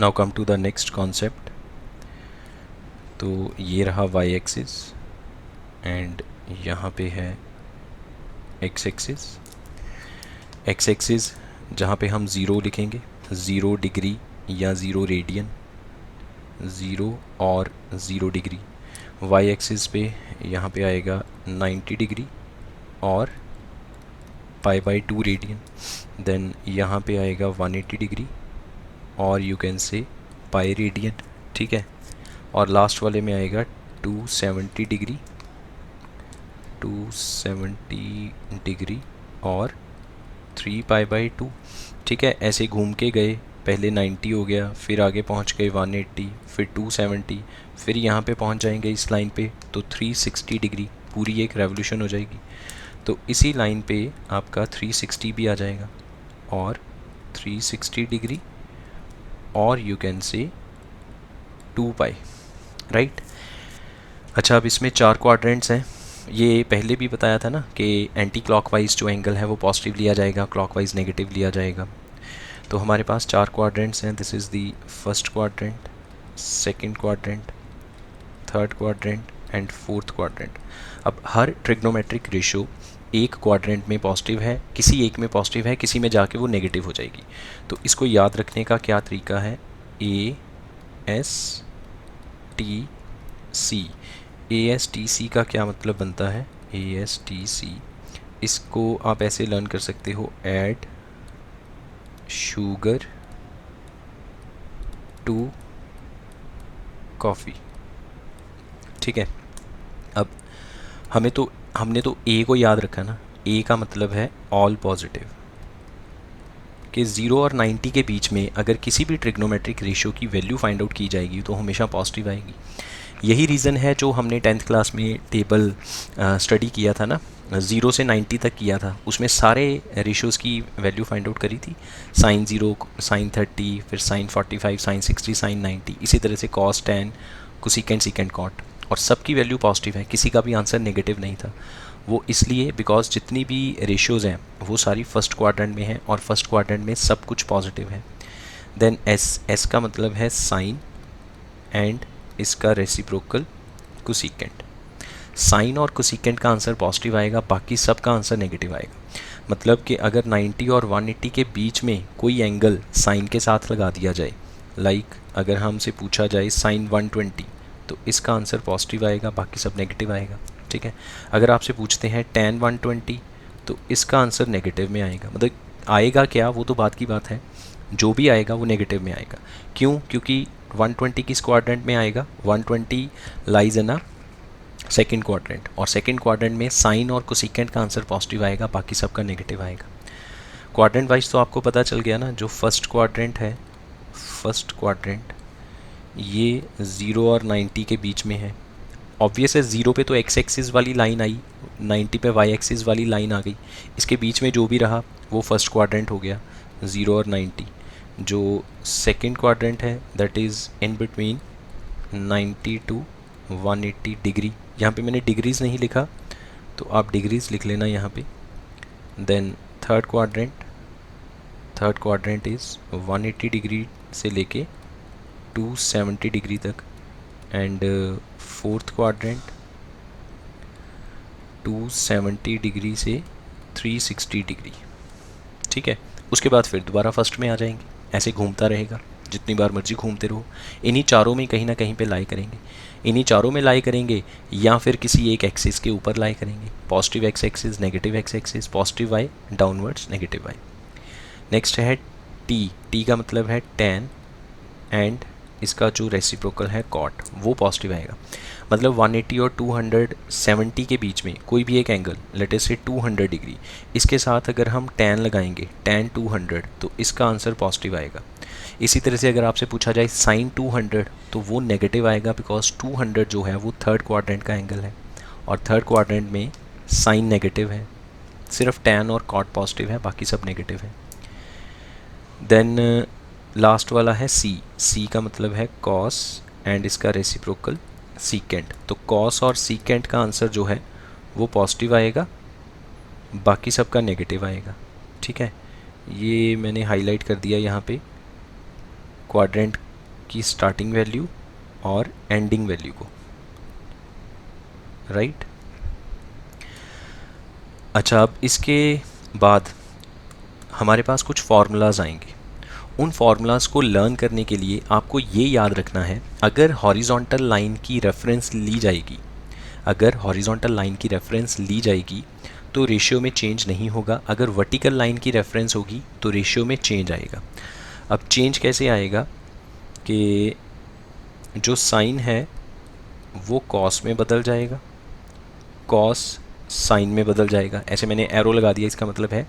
Now come to the next concept. तो ये रहा वाई एक्सिस एंड यहाँ पे है एक्स एक्सिस। एक्स एक्सिस जहाँ पे हम ज़ीरो लिखेंगे, 0 डिग्री या 0 रेडियन, 0 और 0 डिग्री। वाई एक्सिस पे यहाँ पे आएगा 90 डिग्री और π/2 रेडियन। देन यहाँ पे आएगा 180 डिग्री और यू कैन से π/रेडियन, ठीक है। और लास्ट वाले में आएगा 270 डिग्री, 270 डिग्री और 3π/2, ठीक है। ऐसे घूम के गए, पहले 90 हो गया, फिर आगे पहुंच गए 180, फिर 270, फिर यहाँ पे पहुंच जाएंगे इस लाइन पे तो 360 डिग्री, पूरी एक रेवोल्यूशन हो जाएगी। तो इसी लाइन पे आपका 360 भी आ जाएगा और 360 डिग्री और यू कैन से 2π, राइट। अच्छा, अब इसमें 4 क्वाड्रेंट्स हैं। ये पहले भी बताया था ना कि एंटी क्लॉकवाइज जो एंगल है वो पॉजिटिव लिया जाएगा, क्लॉकवाइज नेगेटिव लिया जाएगा। तो हमारे पास 4 क्वाड्रेंट्स हैं। This is the first quadrant, second quadrant, third quadrant and fourth quadrant. अब हर ट्रिग्नोमेट्रिक रेशो एक क्वाड्रेंट में पॉजिटिव है, किसी एक में पॉजिटिव है, किसी में जाके वो नेगेटिव हो जाएगी। तो इसको याद रखने का क्या तरीका है, A S T C. A S T C का क्या मतलब बनता है, ए एस टी सी, इसको आप ऐसे लर्न कर सकते हो, ऐड शुगर टू कॉफ़ी, ठीक है। अब हमने तो ए को याद रखा ना, ए का मतलब है ऑल पॉजिटिव, कि 0 और 90 के बीच में अगर किसी भी ट्रिग्नोमेट्रिक रेशियो की वैल्यू फाइंड आउट की जाएगी तो हमेशा पॉजिटिव आएगी। यही रीज़न है जो हमने 10th क्लास में टेबल स्टडी किया था ना, 0 से 90 तक किया था, उसमें सारे रेशियोज़ की वैल्यू फाइंड आउट करी थी। साइन 0, साइन 30, फिर साइन 45, साइन 60, साइन 90, इसी तरह से कॉस 10, कोसेकेंट, सीकेंट, कॉट, और सबकी वैल्यू पॉजिटिव है, किसी का भी आंसर नेगेटिव नहीं था। वो इसलिए बिकॉज जितनी भी रेशियोज़ हैं वो सारी फर्स्ट क्वाड्रेंट में हैं और फर्स्ट क्वाड्रेंट में सब कुछ पॉजिटिव है। देन एस का मतलब है साइन एंड इसका रेसिप्रोकल कोसेकेंट। साइन और कोसेकेंट का आंसर पॉजिटिव आएगा, बाकी सब का आंसर नेगेटिव आएगा। मतलब कि अगर 90 और 180 के बीच में कोई एंगल साइन के साथ लगा दिया जाए, लाइक अगर हमसे पूछा जाए साइन 120, तो इसका आंसर पॉजिटिव आएगा, बाकी सब नेगेटिव आएगा, ठीक है। अगर आपसे पूछते हैं tan 120, तो इसका आंसर नेगेटिव में आएगा। मतलब आएगा क्या, वो तो बात की बात है, जो भी आएगा वो नेगेटिव में आएगा। क्यों? क्योंकि 120 किस क्वाड्रेंट में आएगा, 120 lies in a second quadrant, और सेकेंड क्वाड्रेंट में साइन और कोसेकेंट का आंसर पॉजिटिव आएगा, बाकी सबका नेगेटिव आएगा। क्वाड्रेंट वाइज तो आपको पता चल गया ना, जो फर्स्ट क्वाड्रेंट है, फर्स्ट क्वाड्रेंट ये 0 और 90 के बीच में है। ऑब्वियस है, 0 पे तो एक्स एक्सिस वाली लाइन आई, 90 पे वाई एक्सिस वाली लाइन आ गई, इसके बीच में जो भी रहा वो फर्स्ट क्वाड्रेंट हो गया, 0 और 90। जो सेकंड क्वाड्रेंट है that is in between 90 to 180 degree. यहाँ पे मैंने डिग्रीज़ नहीं लिखा, तो आप डिग्रीज़ लिख लेना यहाँ पे। Then third quadrant is 180 degree से लेके 270 डिग्री तक, एंड फोर्थ क्वाड्रेंट 270 डिग्री से 360 डिग्री, ठीक है। उसके बाद फिर दोबारा फर्स्ट में आ जाएंगे, ऐसे घूमता रहेगा, जितनी बार मर्जी घूमते रहो। इन्हीं चारों में कहीं ना कहीं पे लाई करेंगे, इन्हीं चारों में लाई करेंगे या फिर किसी एक एक्सिस के ऊपर लाई करेंगे, positive X axis, negative X axis, positive Y downwards, negative Y. Next है टी। टी का मतलब है tan एंड इसका जो रेसिप्रोकल है कॉट, वो पॉजिटिव आएगा। मतलब 180 और 270 के बीच में कोई भी एक एंगल, लेट अस से 200 डिग्री, इसके साथ अगर हम tan लगाएंगे, tan 200, तो इसका आंसर पॉजिटिव आएगा। इसी तरह से अगर आपसे पूछा जाए साइन 200, तो वो नेगेटिव आएगा, बिकॉज 200 जो है वो थर्ड क्वाड्रेंट का एंगल है और थर्ड क्वाड्रेंट में साइन नेगेटिव है, सिर्फ tan और कॉट पॉजिटिव है, बाकी सब नेगेटिव है। देन लास्ट वाला है सी। सी का मतलब है कॉस एंड इसका रेसिप्रोकल सीकेंट। तो कॉस और सीकेंट का आंसर जो है वो पॉजिटिव आएगा, बाकी सबका नेगेटिव आएगा, ठीक है। ये मैंने हाईलाइट कर दिया यहाँ पे क्वाड्रेंट की स्टार्टिंग वैल्यू और एंडिंग वैल्यू को, राइट। अच्छा, अब इसके बाद हमारे पास कुछ फार्मूलाज आएंगे। उन फार्मूलाज को लर्न करने के लिए आपको ये याद रखना है, अगर हॉरिजॉन्टल लाइन की रेफरेंस ली जाएगी, अगर हॉरिजॉन्टल लाइन की रेफरेंस ली जाएगी तो रेशियो में चेंज नहीं होगा। अगर वर्टिकल लाइन की रेफरेंस होगी तो रेशियो में चेंज आएगा। अब चेंज कैसे आएगा कि जो साइन है वो कॉस में बदल जाएगा, कॉस साइन में बदल जाएगा। ऐसे मैंने एरो लगा दिया, इसका मतलब है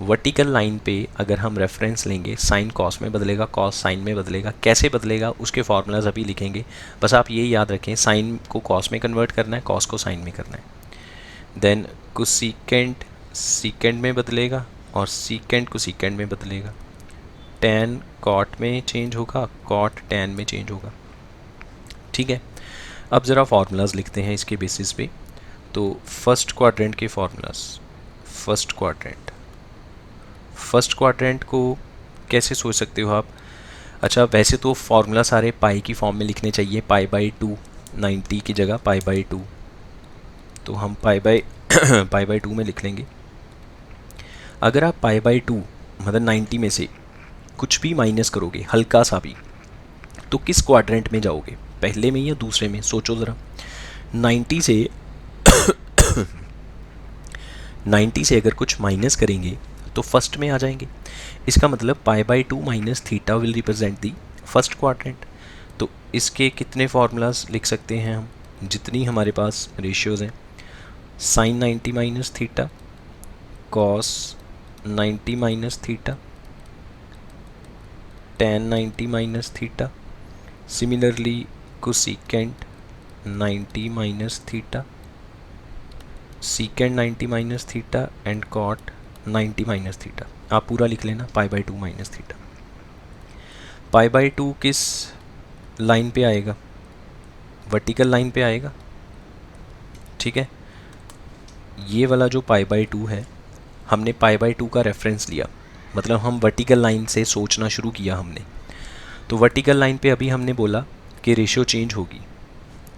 वर्टिकल लाइन पे अगर हम रेफरेंस लेंगे साइन कॉस में बदलेगा, कॉस साइन में बदलेगा। कैसे बदलेगा उसके फार्मूलाज अभी लिखेंगे, बस आप ये याद रखें साइन को कॉस में कन्वर्ट करना है, कॉस को साइन में करना है। देन कोसेकेंट सीकेंड में बदलेगा और सीकेंड कोसेकेंड में बदलेगा। टैन कॉट में चेंज होगा, कॉट टैन में चेंज होगा, ठीक है। अब ज़रा फार्मूलाज लिखते हैं इसके बेसिस पे। तो फर्स्ट क्वाड्रेंट के फार्मूलाज, फर्स्ट क्वाड्रेंट को कैसे सोच सकते हो आप? अच्छा, वैसे तो फार्मूला सारे पाई की फॉर्म में लिखने चाहिए, पाई बाई 2, 90 की जगह पाई बाई 2, तो हम पाई बाई 2 में लिख लेंगे। अगर आप पाई बाई 2 मतलब 90 में से कुछ भी माइनस करोगे, हल्का सा भी, तो किस क्वाड्रेंट में जाओगे, पहले में या दूसरे में? सोचो ज़रा। 90 से 90 से अगर कुछ माइनस करेंगे तो फर्स्ट में आ जाएंगे। इसका मतलब पाई by 2 minus theta will represent the first quadrant. तो इसके कितने फार्मूलाज लिख सकते हैं हम, जितनी हमारे पास रेशियोज़ हैं? Sine 90 minus theta, cos 90 minus theta, tan 90 minus theta, similarly cosecant 90 minus theta, secant 90 minus theta and cot 90 minus theta. आप पूरा लिख लेना, pi by 2 minus theta. Pi by 2 किस लाइन पे आएगा? वर्टिकल लाइन पे आएगा, ठीक है। ये वाला जो पाई बाई 2 है, हमने पाई बाई 2 का रेफरेंस लिया, मतलब हम वर्टिकल लाइन से सोचना शुरू किया हमने। तो वर्टिकल लाइन पे अभी हमने बोला कि रेशियो चेंज होगी।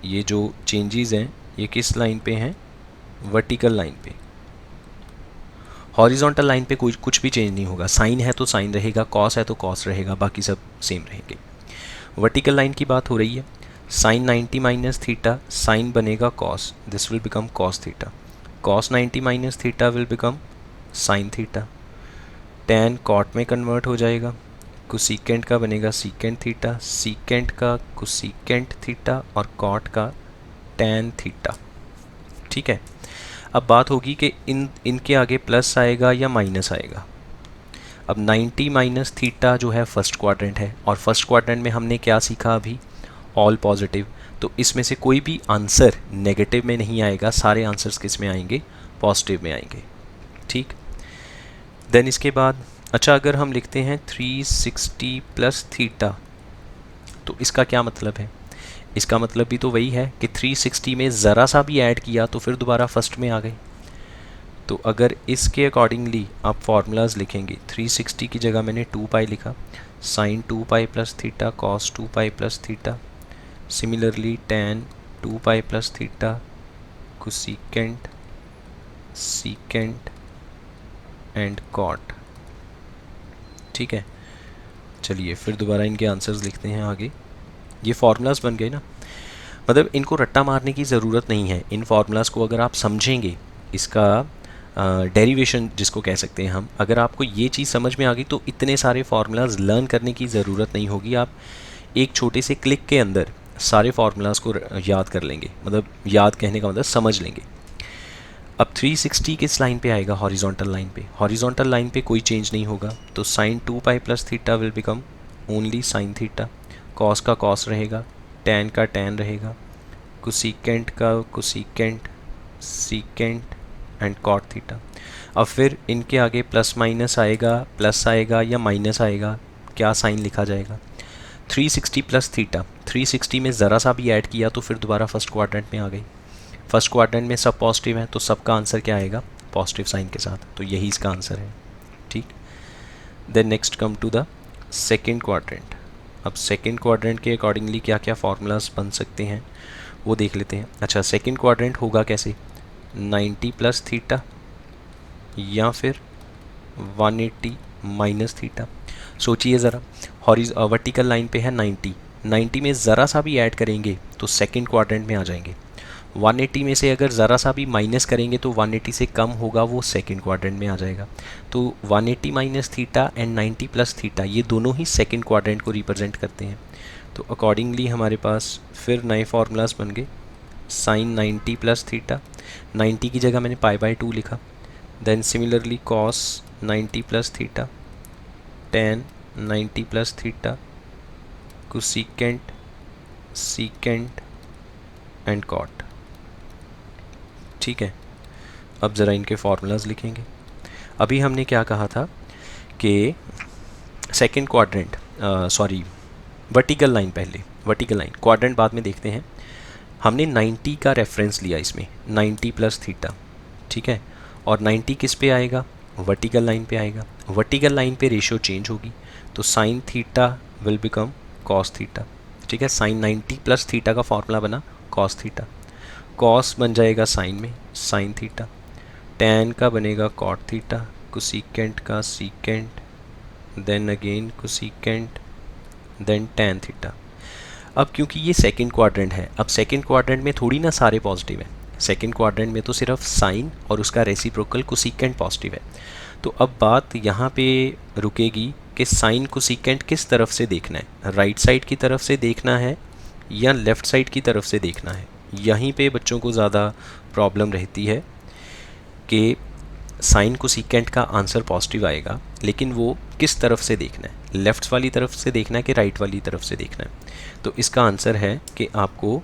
ये जो चेंजेस हैं ये किस लाइन पे हैं? वर्टिकल लाइन पे। हॉरिजॉन्टल लाइन पे कोई कुछ भी चेंज नहीं होगा, साइन है तो साइन रहेगा, कॉस है तो कॉस रहेगा, बाकी सब सेम रहेंगे। वर्टिकल लाइन की बात हो रही है, साइन 90 माइनस थीटा, साइन बनेगा cos, this will become cos theta, cos 90 minus theta will become sine theta, tan cot में कन्वर्ट हो जाएगा, कोसेकेंट का बनेगा सीकेंट थीटा, सीकेंट का कोसेकेंट थीटा और कॉट का टैन थीटा, ठीक है। अब बात होगी कि इनके आगे प्लस आएगा या माइनस आएगा। अब 90 माइनस थीटा जो है फर्स्ट क्वाड्रेंट है, और फर्स्ट क्वाड्रेंट में हमने क्या सीखा अभी? All positive. तो इसमें से कोई भी आंसर नेगेटिव में नहीं आएगा, सारे आंसर्स किस में आएंगे? पॉजिटिव में आएंगे, ठीक। देन इसके बाद अच्छा, अगर हम लिखते हैं 360 प्लस थीटा, तो इसका क्या मतलब है? इसका मतलब भी तो वही है कि 360 में ज़रा सा भी ऐड किया तो फिर दोबारा फर्स्ट में आ गए। तो अगर इसके अकॉर्डिंगली आप फार्मूलाज लिखेंगे, 360 की जगह मैंने 2 पाई लिखा, sine 2 pi plus theta, cos 2 pi plus theta, similarly tan 2 pi plus theta, cosecant secant and cot, ठीक है। चलिए फिर दोबारा इनके आंसर्स लिखते हैं आगे। ये फार्मूलाज बन गए ना, मतलब इनको रट्टा मारने की ज़रूरत नहीं है। इन फार्मूलाज़ को अगर आप समझेंगे, इसका डेरिवेशन जिसको कह सकते हैं हम, अगर आपको ये चीज़ समझ में आ गई तो इतने सारे फार्मूलाज लर्न करने की ज़रूरत नहीं होगी। आप एक छोटे से क्लिक के अंदर सारे फार्मूलाज़ को याद कर लेंगे, मतलब याद कहने का मतलब समझ लेंगे। अब 360 किस लाइन पे आएगा? हॉरिजॉन्टल लाइन पे। हॉरिजॉन्टल लाइन पे कोई चेंज नहीं होगा, तो sine 2 pi plus theta will become only sine theta, cos का कॉस रहेगा, टैन का टैन रहेगा, कोसेकेंट का cosecant, secant and cot theta. अब फिर इनके आगे प्लस माइनस आएगा, प्लस आएगा या माइनस आएगा, क्या साइन लिखा जाएगा? 360 प्लस थीटा, 360 में ज़रा सा भी ऐड किया तो फिर दोबारा फर्स्ट क्वाड्रेंट में आ गई। फर्स्ट क्वाड्रेंट में सब पॉजिटिव है तो सबका आंसर क्या आएगा? पॉजिटिव साइन के साथ, तो यही इसका आंसर है, ठीक। Then next come to the second quadrant. अब सेकेंड क्वाड्रेंट के अकॉर्डिंगली क्या क्या फार्मूलाज बन सकते हैं वो देख लेते हैं। अच्छा, सेकेंड क्वाड्रेंट होगा कैसे, 90 प्लस थीटा या फिर 180 माइनस थीटा। सोचिए ज़रा, वर्टिकल लाइन पे है 90, 90 में ज़रा सा भी ऐड करेंगे तो सेकेंड क्वाड्रेंट में आ जाएंगे। 180 में से अगर ज़रा सा भी माइनस करेंगे तो 180 से कम होगा, वो सेकेंड क्वाड्रेंट में आ जाएगा। तो 180 minus theta and 90 plus theta ये दोनों ही सेकेंड क्वाड्रेंट को रिप्रेजेंट करते हैं। तो अकॉर्डिंगली हमारे पास फिर नए फार्मूलाज बन गए। साइन 90 प्लस थीटा, 90 की जगह मैंने पाई बाय 2 लिखा। Then similarly cos 90 plus theta, tan 90 plus theta, cosecant, secant and cot. ठीक है, अब ज़रा इनके फार्मूलाज लिखेंगे। अभी हमने क्या कहा था कि second quadrant, sorry vertical line, पहले वर्टिकल लाइन, क्वाड्रेंट बाद में देखते हैं। हमने 90 का रेफरेंस लिया इसमें, 90 प्लस थीटा, ठीक है। और 90 किस पे आएगा, वर्टिकल लाइन पे आएगा। वर्टिकल लाइन पे रेशियो चेंज होगी तो sine theta will become cos theta, ठीक है। साइन 90 प्लस थीटा का फॉर्मूला बना कॉस थीटा, कॉस बन जाएगा साइन में साइन थीटा, टैन का बनेगा कॉट थीटा, कोसेकेंट का secant, then again cosecant, then tan theta. अब क्योंकि ये सेकंड क्वाड्रेंट है, अब सेकंड क्वाड्रेंट में थोड़ी ना सारे पॉजिटिव हैं, सेकंड क्वाड्रेंट में तो सिर्फ साइन और उसका रेसिप्रोकल कोसेकेंट पॉजिटिव है। तो अब बात यहाँ पे रुकेगी कि साइन कोसेकेंट किस तरफ से देखना है, राइट साइड की तरफ से देखना है या लेफ़्ट साइड की तरफ से देखना है। यहीं पे बच्चों को ज़्यादा प्रॉब्लम रहती है कि साइन कोसेकेंट का आंसर पॉजिटिव आएगा, लेकिन वो किस तरफ से देखना है, लेफ़्ट वाली तरफ से देखना है कि राइट वाली तरफ से देखना है। तो इसका आंसर है कि आपको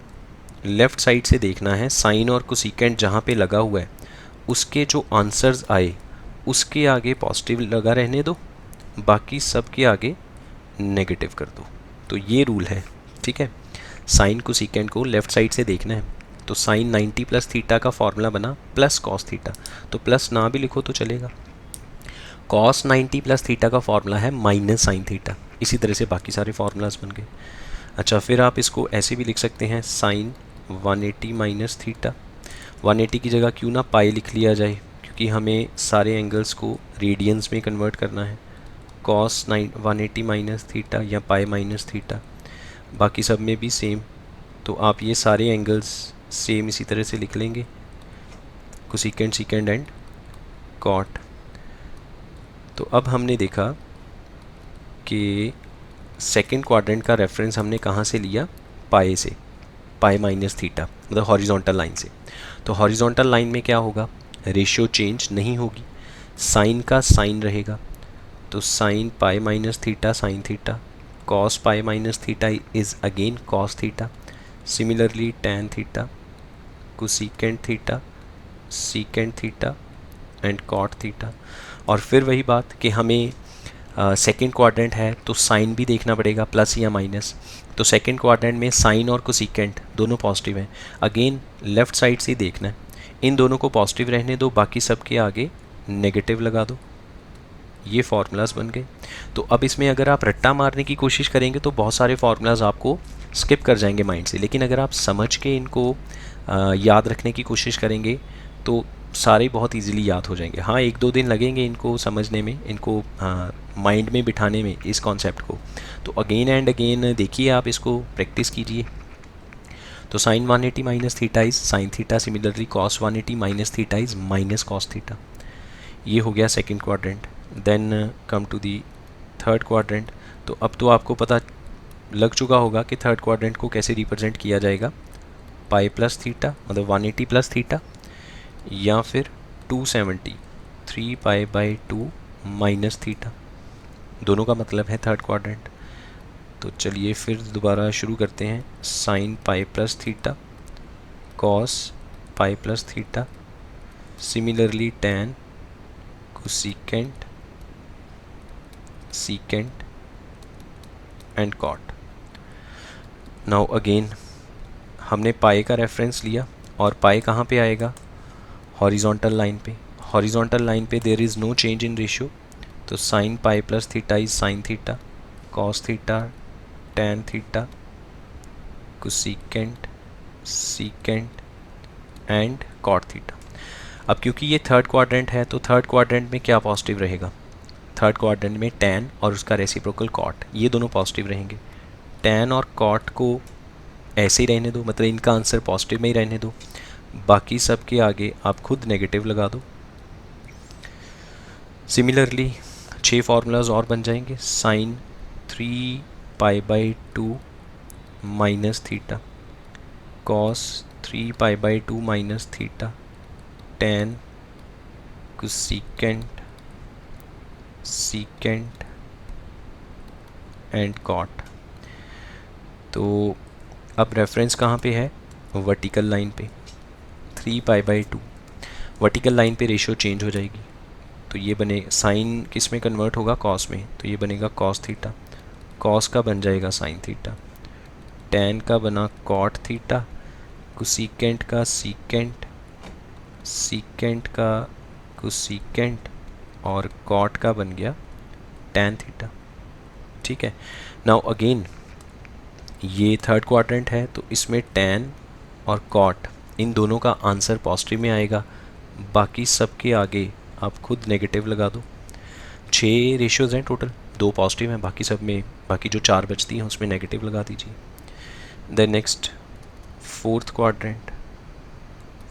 लेफ़्ट साइड से देखना है। साइन और कोसेकेंट जहाँ पे लगा हुआ है उसके जो आंसर्स आए उसके आगे पॉजिटिव लगा रहने दो, बाकी सब के आगे नेगेटिव कर दो। तो ये रूल है, ठीक है। साइन कोसेकेंट को लेफ़्ट साइड से देखना है, तो साइन 90 प्लस थीटा का फॉर्मूला बना प्लस कॉस थीटा, तो प्लस ना भी लिखो तो चलेगा। कॉस 90 प्लस थीटा का फॉर्मूला है माइनस साइन थीटा। इसी तरह से बाकी सारे फार्मूलाज बन गए। अच्छा, फिर आप इसको ऐसे भी लिख सकते हैं, साइन 180 माइनस थीटा। 180 की जगह क्यों ना पाई लिख लिया जाए, क्योंकि हमें सारे एंगल्स को रेडियंस में कन्वर्ट करना है। कॉस 180 माइनस थीटा या पाई माइनस थीटा, बाकी सब में भी सेम। तो आप ये सारे एंगल्स सेम इसी तरह से लिख लेंगे, कोसेकेंट, सीकेंट एंड कॉट। तो अब हमने देखा कि सेकेंड क्वाड्रेंट का रेफरेंस हमने कहाँ से लिया, पाई से, पाई माइनस थीटा, मतलब हॉरिजॉन्टल लाइन से। तो हॉरिजॉन्टल लाइन में क्या होगा, रेशियो चेंज नहीं होगी, साइन का साइन रहेगा। तो sine pi minus theta sine theta, cos pi minus theta is again cos theta, similarly tan theta, cosecant theta, secant theta and cot theta. और फिर वही बात कि हमें सेकेंड क्वाड्रेंट है तो साइन भी देखना पड़ेगा, प्लस या माइनस। तो सेकेंड क्वाड्रेंट में साइन और कोसेकेंट दोनों पॉजिटिव हैं, अगेन लेफ़्ट साइड से देखना है। इन दोनों को पॉजिटिव रहने दो, बाकी सब के आगे नेगेटिव लगा दो। ये फार्मूलाज बन गए। तो अब इसमें अगर आप रट्टा मारने की कोशिश करेंगे तो बहुत सारे फार्मूलाज आपको स्किप कर जाएंगे माइंड से, लेकिन अगर आप समझ के इनको याद रखने की कोशिश करेंगे तो सारे बहुत इजीली याद हो जाएंगे। हाँ, 1-2 दिन लगेंगे इनको समझने में, इनको माइंड में बिठाने में इस कॉन्सेप्ट को। तो अगेन एंड अगेन देखिए, आप इसको प्रैक्टिस कीजिए। तो sine 180 minus theta is sine theta, similarly cos 180 minus theta is minus cos theta. ये हो गया second quadrant. Then come to the third quadrant. तो अब तो आपको पता लग चुका होगा कि थर्ड क्वाड्रेंट को कैसे रिप्रेजेंट किया जाएगा, पाई प्लस थीटा मतलब 180 प्लस थीटा, या फिर 270 3 पाई बाई 2 माइनस थीटा, दोनों का मतलब है थर्ड क्वाड्रेंट। तो चलिए फिर दोबारा शुरू करते हैं। Sine pi plus theta, cos pi plus theta, similarly tan, cosecant, secant and cot. Now again हमने पाई का रेफरेंस लिया, और पाई कहाँ पे आएगा, हॉरिजॉन्टल लाइन पे। हॉरिजॉन्टल लाइन पे there is no change in ratio, तो sine pi plus theta is sine theta, cos theta tan theta, cosecant, secant and cot theta. अब क्योंकि ये थर्ड क्वाड्रेंट है तो थर्ड क्वाड्रेंट में क्या पॉजिटिव रहेगा? थर्ड क्वाड्रेंट में tan और उसका रेसिप्रोकल कॉट, ये दोनों पॉजिटिव रहेंगे। tan और कॉट को ऐसे ही रहने दो, मतलब इनका आंसर पॉजिटिव में ही रहने दो, बाकी सब के आगे आप खुद नेगेटिव लगा दो। सिमिलरली 6 फार्मूलाज और बन जाएंगे। Sine 3π/2 minus theta, cos 3π/2 minus theta, tan, cosecant, secant and cot. तो अब रेफरेंस कहाँ पे है? वर्टिकल लाइन पे। 3π/2 वर्टिकल लाइन पे रेशियो चेंज हो जाएगी, तो ये बने साइन किस में कन्वर्ट होगा? कॉस में, तो ये बनेगा कॉस थीटा, कॉस का बन जाएगा साइन थीटा, tan का बना कॉट थीटा, कोसेकेंट का सीकेंट, सीकेंट का कोसेकेंट और कॉट का बन गया tan थीटा। ठीक है, नाउ अगेन ये थर्ड क्वाड्रेंट है तो इसमें tan और कॉट इन दोनों का आंसर पॉजिटिव में आएगा, बाकी सब के आगे आप खुद नेगेटिव लगा दो। 6 रेशियोज़ हैं टोटल, 2 पॉजिटिव हैं, बाकी सब में बाकी जो 4 बचती हैं उसमें नेगेटिव लगा दीजिए। Then next fourth quadrant.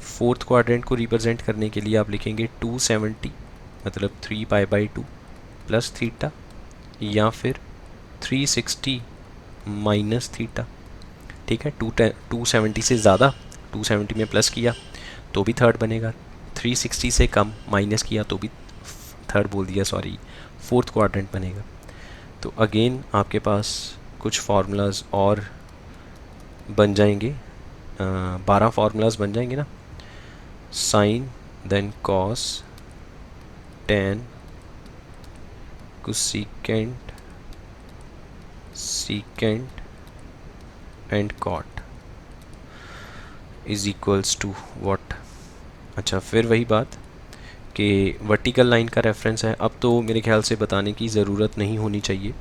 Fourth quadrant को रिप्रेजेंट करने के लिए आप लिखेंगे 270 मतलब 3π/2 प्लस थीटा, या फिर 360 माइनस थीटा। ठीक है, 270 से ज़्यादा, 270 में प्लस किया तो भी थर्ड बनेगा, 360 से कम माइनस किया तो भी थर्ड बोल दिया, सॉरी, फोर्थ क्वाड्रेंट बनेगा। तो अगेन आपके पास कुछ फार्मूलाज और बन जाएंगे, 12 फार्मूलाज बन जाएंगे ना। Sine, then cos, tan, cosecant, secant and cot is equals to what? अच्छा, फिर वही बात कि वर्टिकल लाइन का रेफरेंस है। अब तो मेरे ख्याल से बताने की ज़रूरत नहीं होनी चाहिए,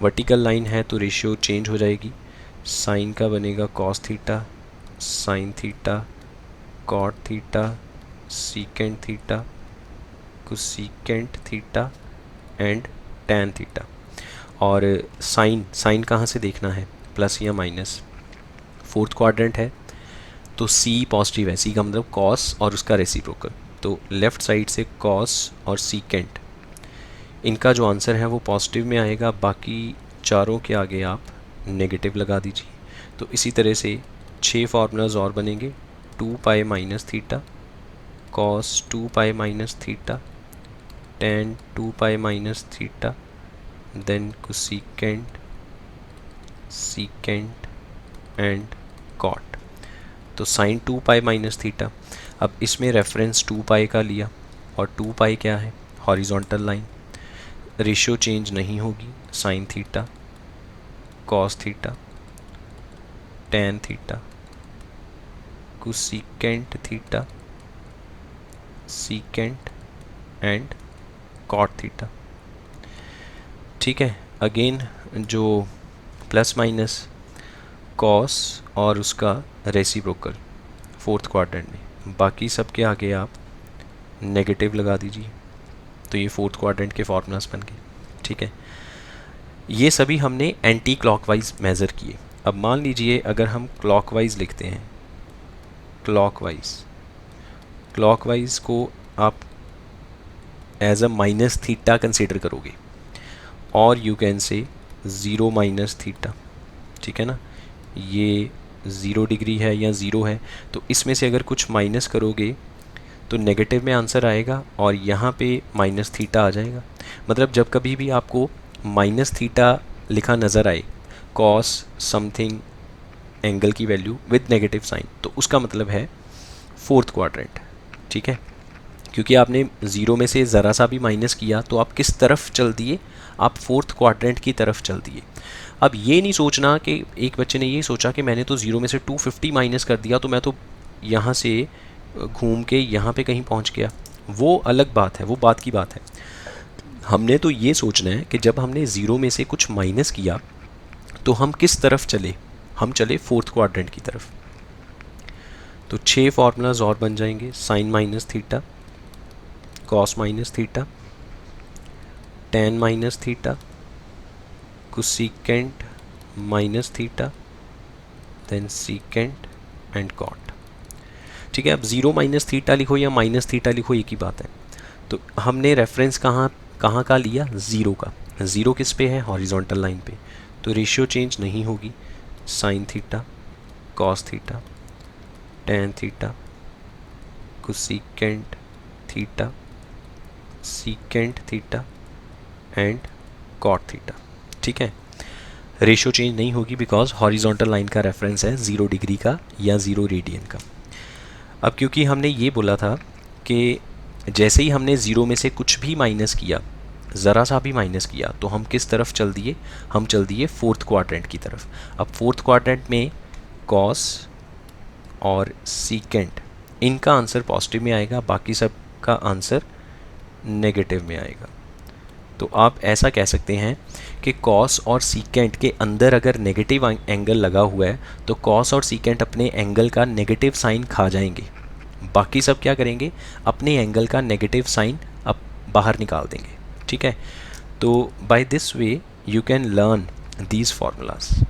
वर्टिकल लाइन है तो रेशियो चेंज हो जाएगी। साइन का बनेगा cos theta, sine theta, cot theta, secant theta, cosecant theta and tan theta. और साइन कहाँ से देखना है, प्लस या माइनस? फोर्थ क्वाड्रेंट है तो C पॉजिटिव है, C का मतलब कॉस और उसका रेसिप्रोकल, तो लेफ़्ट साइड से कॉस और सीकेंट इनका जो आंसर है वो पॉजिटिव में आएगा, बाकी चारों के आगे आप नेगेटिव लगा दीजिए। तो इसी तरह से 6 फार्मूलाज और बनेंगे। 2π minus theta, cos 2π minus theta, tan 2π minus theta, then cosecant, secant and cot. तो साइन 2π माइनस थीटा, अब इसमें रेफरेंस 2π का लिया, और 2π क्या है? हॉरिजॉन्टल लाइन, रेशियो चेंज नहीं होगी। Sine theta, cos theta, tan theta, cosecant theta, secant and cot theta. ठीक है, अगेन जो प्लस माइनस कॉस और उसका रेसिप्रोकल फोर्थ क्वाड्रेंट में, बाकी सब के आगे आप नेगेटिव लगा दीजिए। तो ये फोर्थ क्वाड्रेंट के फार्मूलास बन गए। ठीक है, ये सभी हमने एंटी क्लॉकवाइज मेज़र किए। अब मान लीजिए अगर हम क्लॉकवाइज लिखते हैं, क्लॉकवाइज को आप as a minus theta consider करोगे, और you can say 0 minus theta. ठीक है ना, ये 0 डिग्री है या 0 है, तो इसमें से अगर कुछ माइनस करोगे तो नेगेटिव में आंसर आएगा, और यहाँ पे माइनस थीटा आ जाएगा। मतलब जब कभी भी आपको माइनस थीटा लिखा नज़र आए, कॉस समथिंग एंगल की वैल्यू विद नेगेटिव साइन, तो उसका मतलब है फोर्थ क्वाड्रेंट। ठीक है, क्योंकि आपने 0 में से ज़रा सा भी माइनस किया तो आप किस तरफ चल दिए? आप फोर्थ क्वाड्रेंट की तरफ चल दिए। अब ये नहीं सोचना कि एक बच्चे ने ये सोचा कि मैंने तो 0 में से 250 माइनस कर दिया तो मैं तो यहाँ से घूम के यहाँ पे कहीं पहुँच गया, वो अलग बात है, वो बात की बात है। हमने तो ये सोचना है कि जब हमने 0 में से कुछ माइनस किया तो हम किस तरफ चले, हम चले फोर्थ क्वाड्रेंट की तरफ। तो 6 फार्मूलाज और बन जाएंगे, sine minus theta, cos minus theta, tan minus theta, cosecant minus theta, then secant and cot. ठीक है, अब 0 माइनस थीटा लिखो या माइनस थीटा लिखो, एक ही बात है। तो हमने रेफरेंस कहाँ कहाँ का लिया, ज़ीरो का। ज़ीरो किस पे है, हॉरिजॉन्टल लाइन पे, तो रेशियो चेंज नहीं होगी। Sine theta, cos theta, tan theta, cosecant theta, secant theta and cot theta. ठीक है, रेशियो चेंज नहीं होगी बिकॉज हॉरिजॉन्टल लाइन का रेफरेंस है 0 डिग्री का या 0 रेडियन का। अब क्योंकि हमने ये बोला था कि जैसे ही हमने 0 में से कुछ भी माइनस किया, ज़रा सा भी माइनस किया, तो हम किस तरफ चल दिए, हम चल दिए फोर्थ क्वाड्रेंट की तरफ। अब फोर्थ क्वाड्रेंट में कॉस और सीकेंट, इनका आंसर पॉजिटिव में आएगा, बाकी सब का आंसर नेगेटिव में आएगा। तो आप ऐसा कह सकते हैं कि कॉस और सीकेंट के अंदर अगर नेगेटिव एंगल लगा हुआ है तो कॉस और सीकेंट अपने एंगल का नेगेटिव साइन खा जाएंगे, बाकी सब क्या करेंगे, अपने एंगल का नेगेटिव साइन अब बाहर निकाल देंगे। ठीक है, तो by this way you can learn these formulas.